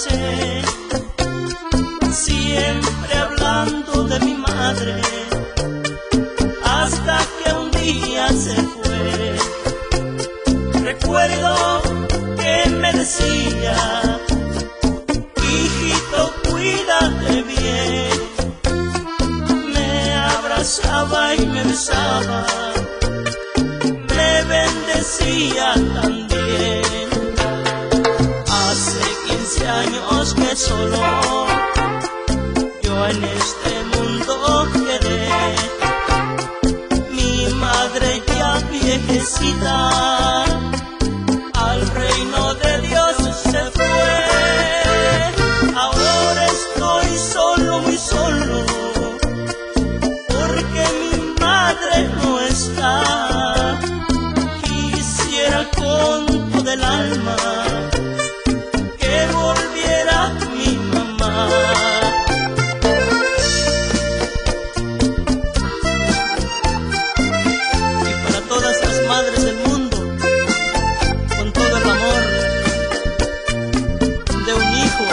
pasé, siempre hablando de mi madre, hasta que un día se fue. Recuerdo que me decía: hijito, cuídate bien. Me abrazaba y me besaba, me bendecía también. Hace 15 años que solo yo en este mundo quedé. Mi madre ya viejecita al reino de Dios se fue. Ahora estoy solo, muy solo, porque mi madre no está. Quisiera con todo el alma que volviera mi mamá. Y para todas las madres del mundo, con todo el amor de un hijo,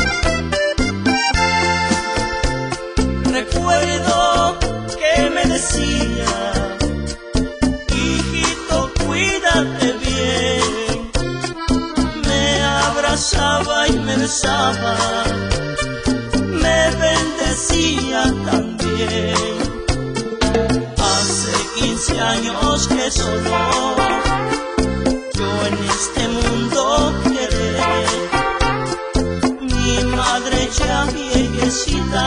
recuerdo que me decía: hijito, cuídate bien. Me abrazaba y me besaba, me bendecía también. Hace 15 años que solo yo en este mundo quedé. Mi madre ya viejecita